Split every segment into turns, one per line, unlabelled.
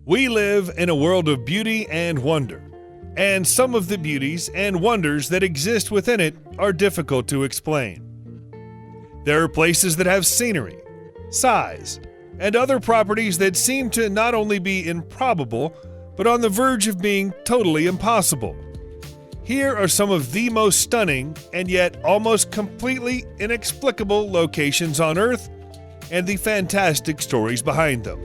We live in a world of beauty and wonder, and some of the beauties and wonders that exist within it are difficult to explain. There are places that have scenery, size, and other properties that seem to not only be improbable, but on the verge of being totally impossible. Here are some of the most stunning and yet almost completely inexplicable locations on Earth and the fantastic stories behind them.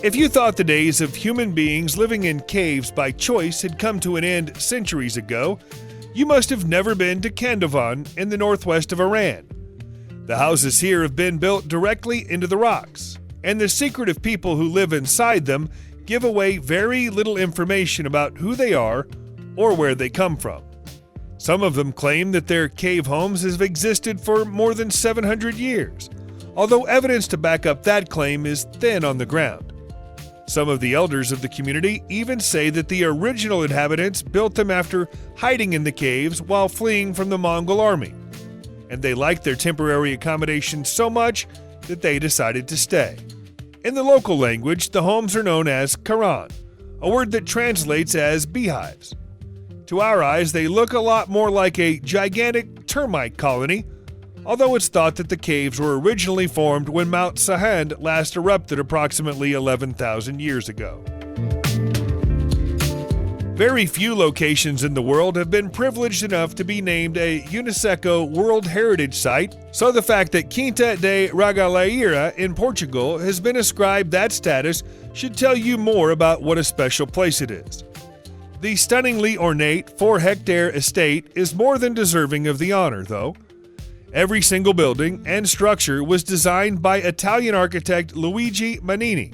If you thought the days of human beings living in caves by choice had come to an end centuries ago, you must have never been to Kendevon in the northwest of Iran. The houses here have been built directly into the rocks, and the secretive people who live inside them give away very little information about who they are or where they come from. Some of them claim that their cave homes have existed for more than 700 years, although evidence to back up that claim is thin on the ground. Some of the elders of the community even say that the original inhabitants built them after hiding in the caves while fleeing from the Mongol army, and they liked their temporary accommodation so much that they decided to stay. In the local language, the homes are known as Karan, a word that translates as beehives. To our eyes, they look a lot more like a gigantic termite colony, although it's thought that the caves were originally formed when Mount Sahand last erupted approximately 11,000 years ago. Very few locations in the world have been privileged enough to be named a UNESCO World Heritage Site, so the fact that Quinta da Regaleira in Portugal has been ascribed that status should tell you more about what a special place it is. The stunningly ornate 4-hectare estate is more than deserving of the honor, though. Every single building and structure was designed by Italian architect Luigi Mechanick,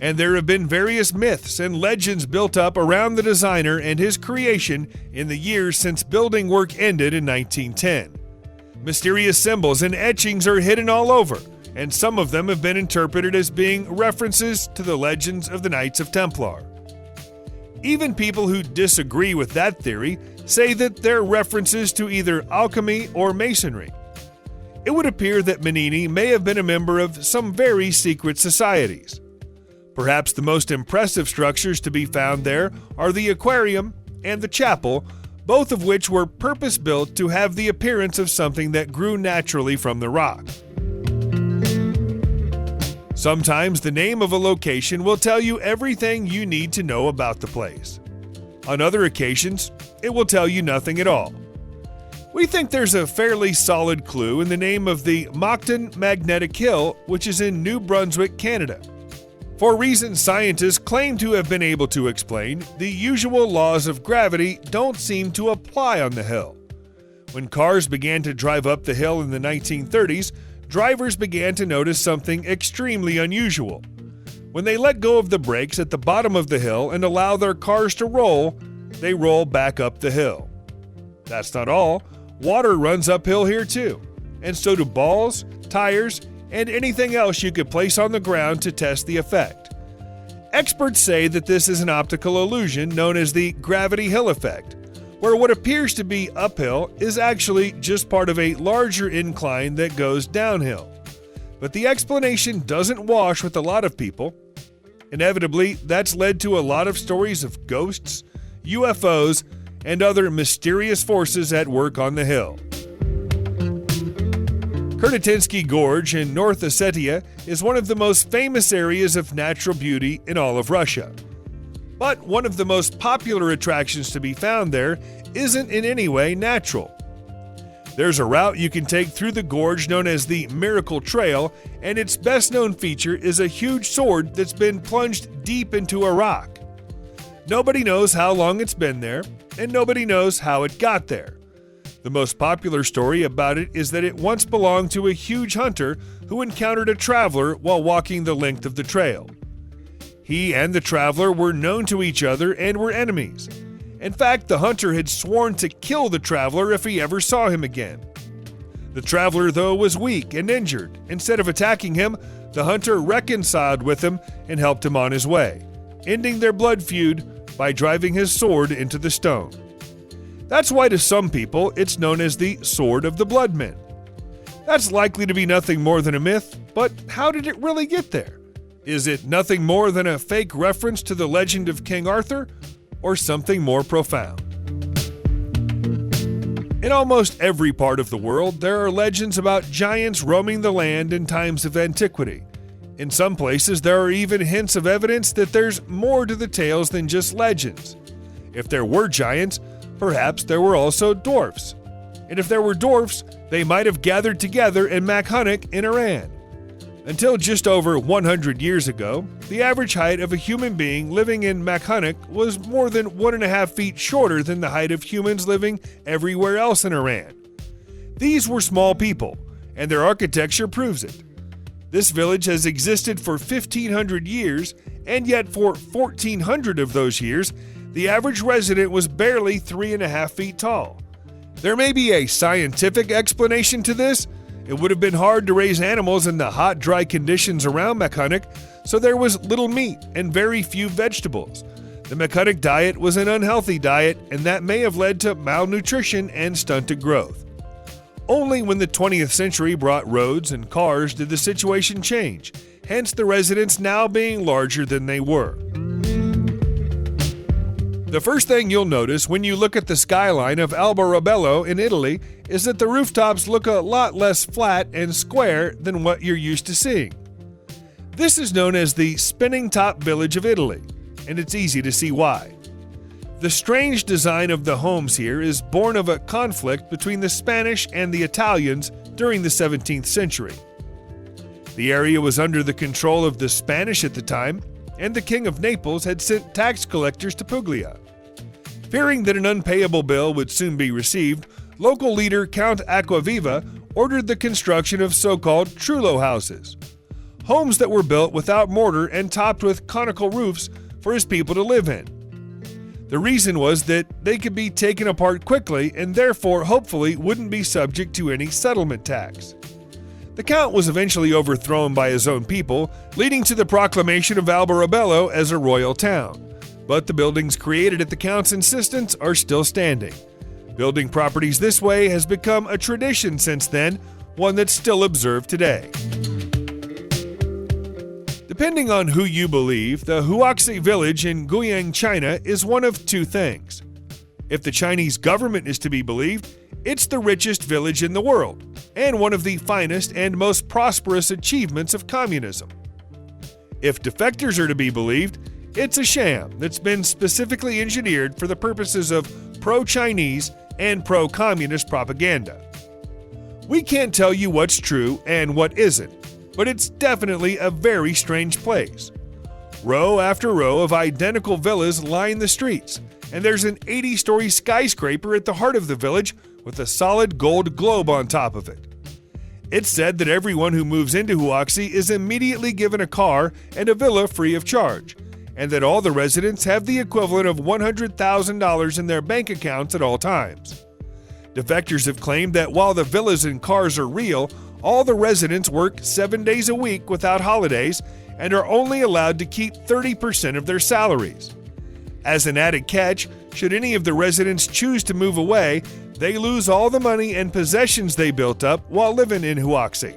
and there have been various myths and legends built up around the designer and his creation in the years since building work ended in 1910. Mysterious symbols and etchings are hidden all over, and some of them have been interpreted as being references to the legends of the Knights of Templar. Even people who disagree with that theory say that they're references to either alchemy or masonry. It would appear that Mechanick may have been a member of some very secret societies. Perhaps the most impressive structures to be found there are the aquarium and the chapel, both of which were purpose-built to have the appearance of something that grew naturally from the rock. Sometimes the name of a location will tell you everything you need to know about the place. On other occasions, it will tell you nothing at all. We think there's a fairly solid clue in the name of the Mactan magnetic hill, which is in New Brunswick, Canada. For reasons scientists claim to have been able to explain, the usual laws of gravity don't seem to apply on the hill. When cars began to drive up the hill in the 1930s, drivers began to notice something extremely unusual. When they let go of the brakes at the bottom of the hill and allow their cars to roll, they roll back up the hill. That's not all. Water runs uphill here too, and so do balls, tires, and anything else you could place on the ground to test the effect. Experts say that this is an optical illusion known as the gravity hill effect, where what appears to be uphill is actually just part of a larger incline that goes downhill. But the explanation doesn't wash with a lot of people. Inevitably, that's led to a lot of stories of ghosts, UFOs, and other mysterious forces at work on the hill. Kurtatinsky Gorge in North Ossetia is one of the most famous areas of natural beauty in all of Russia. But one of the most popular attractions to be found there isn't in any way natural. There's a route you can take through the gorge known as the Miracle Trail, and its best-known feature is a huge sword that's been plunged deep into a rock. Nobody knows how long it's been there, and nobody knows how it got there. The most popular story about it is that it once belonged to a huge hunter who encountered a traveler while walking the length of the trail. He and the traveler were known to each other and were enemies. In fact, the hunter had sworn to kill the traveler if he ever saw him again. The traveler, though, was weak and injured. Instead of attacking him, the hunter reconciled with him and helped him on his way, ending their blood feud by driving his sword into the stone. That's why to some people it's known as the Sword of the Bloodmen. That's likely to be nothing more than a myth, but how did it really get there? Is it nothing more than a fake reference to the legend of King Arthur, or something more profound? In almost every part of the world, there are legends about giants roaming the land in times of antiquity. In some places, there are even hints of evidence that there's more to the tales than just legends. If there were giants, perhaps there were also dwarfs. And if there were dwarfs, they might have gathered together in Mechanick in Iran. Until just over 100 years ago, the average height of a human being living in Mechanick was more than 1.5 feet shorter than the height of humans living everywhere else in Iran. These were small people, and their architecture proves it. This village has existed for 1,500 years, and yet for 1,400 of those years, the average resident was barely 3.5 feet tall. There may be a scientific explanation to this. It would have been hard to raise animals in the hot, dry conditions around Mechanick, so there was little meat and very few vegetables. The Mechanick diet was an unhealthy diet, and that may have led to malnutrition and stunted growth. Only when the 20th century brought roads and cars did the situation change, hence the residents now being larger than they were. The first thing you'll notice when you look at the skyline of Alberobello in Italy is that the rooftops look a lot less flat and square than what you're used to seeing. This is known as the spinning top village of Italy, and it's easy to see why. The strange design of the homes here is born of a conflict between the Spanish and the Italians during the 17th century. The area was under the control of the Spanish at the time, and the King of Naples had sent tax collectors to Puglia. Fearing that an unpayable bill would soon be received, local leader Count Acquaviva ordered the construction of so-called trullo houses, homes that were built without mortar and topped with conical roofs for his people to live in. The reason was that they could be taken apart quickly and therefore hopefully wouldn't be subject to any settlement tax. The Count was eventually overthrown by his own people, leading to the proclamation of Alberobello as a royal town. But the buildings created at the Count's insistence are still standing. Building properties this way has become a tradition since then, one that's still observed today. Depending on who you believe, the Whooxi Village in Guiyang, China is one of two things. If the Chinese government is to be believed, it's the richest village in the world, and one of the finest and most prosperous achievements of communism. If defectors are to be believed, it's a sham that's been specifically engineered for the purposes of pro-Chinese and pro-communist propaganda. We can't tell you what's true and what isn't, but it's definitely a very strange place. Row after row of identical villas line the streets, and there's an 80-story skyscraper at the heart of the village with a solid gold globe on top of it. It's said that everyone who moves into Whooxi is immediately given a car and a villa free of charge, and that all the residents have the equivalent of $100,000 in their bank accounts at all times. Defectors have claimed that while the villas and cars are real, all the residents work 7 days a week without holidays and are only allowed to keep 30% of their salaries. As an added catch, should any of the residents choose to move away, they lose all the money and possessions they built up while living in Whooxi.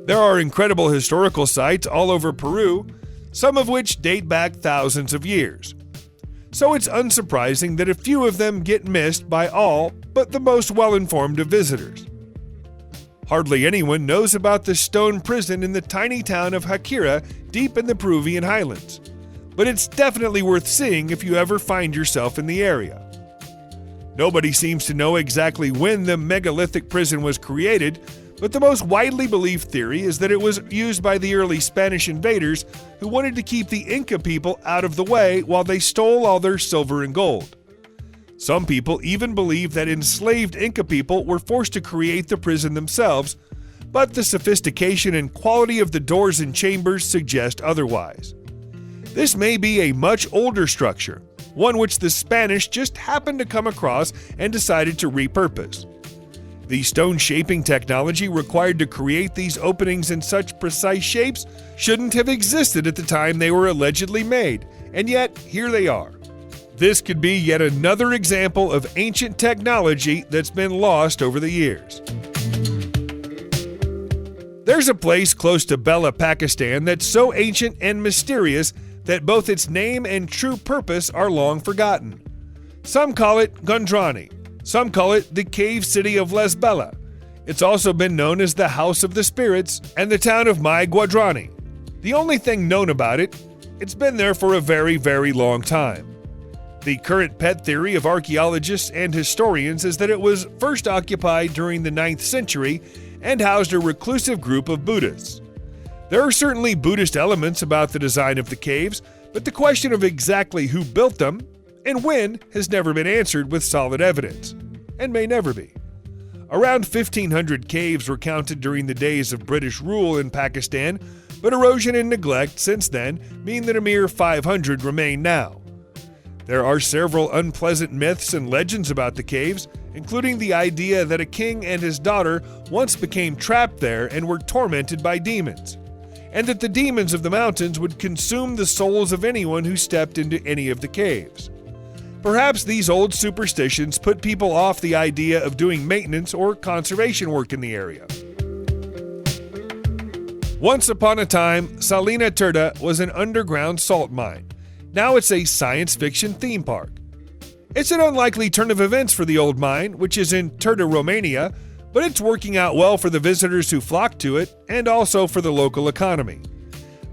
There are incredible historical sites all over Peru, some of which date back thousands of years. So it's unsurprising that a few of them get missed by all but the most well-informed of visitors. Hardly anyone knows about the stone prison in the tiny town of Hakira deep in the Peruvian highlands, but it's definitely worth seeing if you ever find yourself in the area. Nobody seems to know exactly when the megalithic prison was created, but the most widely believed theory is that it was used by the early Spanish invaders who wanted to keep the Inca people out of the way while they stole all their silver and gold. Some people even believe that enslaved Inca people were forced to create the prison themselves, but the sophistication and quality of the doors and chambers suggest otherwise. This may be a much older structure, one which the Spanish just happened to come across and decided to repurpose. The stone shaping technology required to create these openings in such precise shapes shouldn't have existed at the time they were allegedly made, and yet here they are. This could be yet another example of ancient technology that's been lost over the years. There's a place close to Bella, Pakistan that's so ancient and mysterious that both its name and true purpose are long forgotten. Some call it Gondrani. Some call it the cave city of Les Bella. It's also been known as the House of the Spirits and the town of Mai Guadrani. The only thing known about it, it's been there for a very, very long time. The current pet theory of archaeologists and historians is that it was first occupied during the 9th century and housed a reclusive group of Buddhists. There are certainly Buddhist elements about the design of the caves, but the question of exactly who built them and when has never been answered with solid evidence, and may never be. Around 1,500 caves were counted during the days of British rule in Pakistan, but erosion and neglect since then mean that a mere 500 remain now. There are several unpleasant myths and legends about the caves, including the idea that a king and his daughter once became trapped there and were tormented by demons, and that the demons of the mountains would consume the souls of anyone who stepped into any of the caves. Perhaps these old superstitions put people off the idea of doing maintenance or conservation work in the area. Once upon a time, Salina Turda was an underground salt mine. Now it's a science fiction theme park. It's an unlikely turn of events for the old mine, which is in Turda, Romania, but it's working out well for the visitors who flock to it and also for the local economy.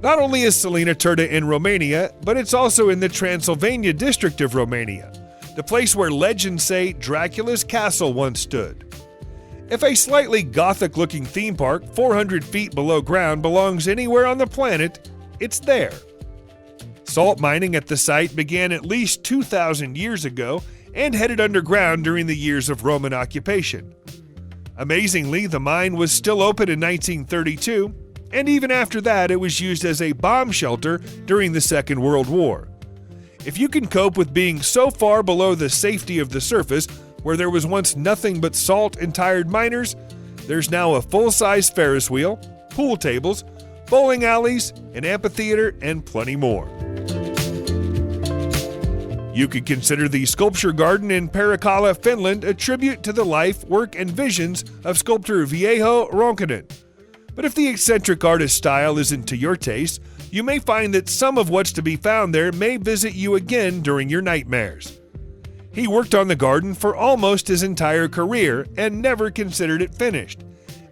Not only is Salina Turda in Romania, but it's also in the Transylvania district of Romania, the place where legends say Dracula's castle once stood. If a slightly gothic-looking theme park 400 feet below ground belongs anywhere on the planet, it's there. Salt mining at the site began at least 2,000 years ago and headed underground during the years of Roman occupation. Amazingly, the mine was still open in 1932, and even after that it was used as a bomb shelter during the Second World War. If you can cope with being so far below the safety of the surface, where there was once nothing but salt and tired miners, there's now a full-size Ferris wheel, pool tables, bowling alleys, an amphitheater, and plenty more. You could consider the sculpture garden in Perikkala, Finland, a tribute to the life, work, and visions of sculptor Vieho Ronkanen. But if the eccentric artist style isn't to your taste, you may find that some of what's to be found there may visit you again during your nightmares. He worked on the garden for almost his entire career and never considered it finished,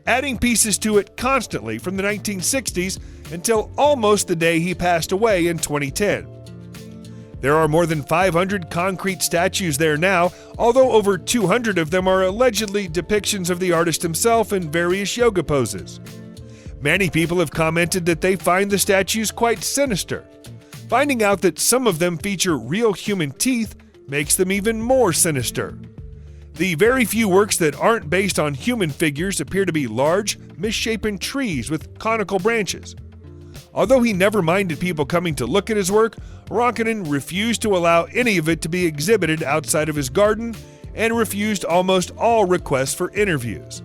adding pieces to it constantly from the 1960s until almost the day he passed away in 2010. There are more than 500 concrete statues there now, although over 200 of them are allegedly depictions of the artist himself in various yoga poses. Many people have commented that they find the statues quite sinister. Finding out that some of them feature real human teeth makes them even more sinister. The very few works that aren't based on human figures appear to be large, misshapen trees with conical branches. Although he never minded people coming to look at his work, Ronkanen refused to allow any of it to be exhibited outside of his garden and refused almost all requests for interviews.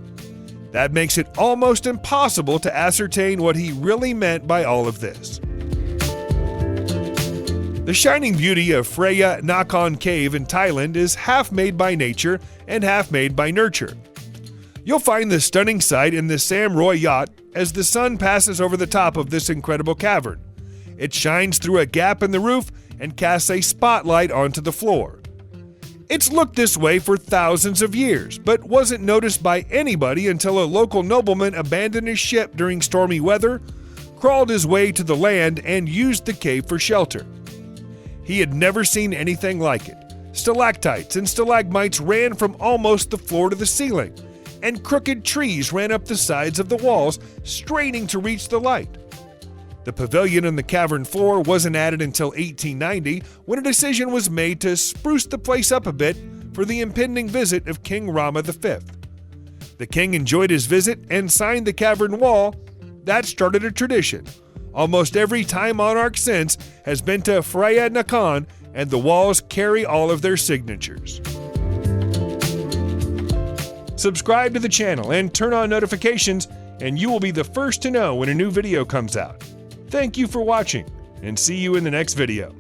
That makes it almost impossible to ascertain what he really meant by all of this. The shining beauty of Freya Nakhon Cave in Thailand is half made by nature and half made by nurture. You'll find the stunning sight in the Sam Roy yacht as the sun passes over the top of this incredible cavern. It shines through a gap in the roof and casts a spotlight onto the floor. It's looked this way for thousands of years, but wasn't noticed by anybody until a local nobleman abandoned his ship during stormy weather, crawled his way to the land, and used the cave for shelter. He had never seen anything like it. Stalactites and stalagmites ran from almost the floor to the ceiling, and crooked trees ran up the sides of the walls, straining to reach the light. The pavilion on the cavern floor wasn't added until 1890, when a decision was made to spruce the place up a bit for the impending visit of King Rama V. The king enjoyed his visit and signed the cavern wall. That started a tradition. Almost every Thai monarch since has been to Freya Nakhon, and the walls carry all of their signatures. Subscribe to the channel and turn on notifications, and you will be the first to know when a new video comes out. Thank you for watching, and see you in the next video.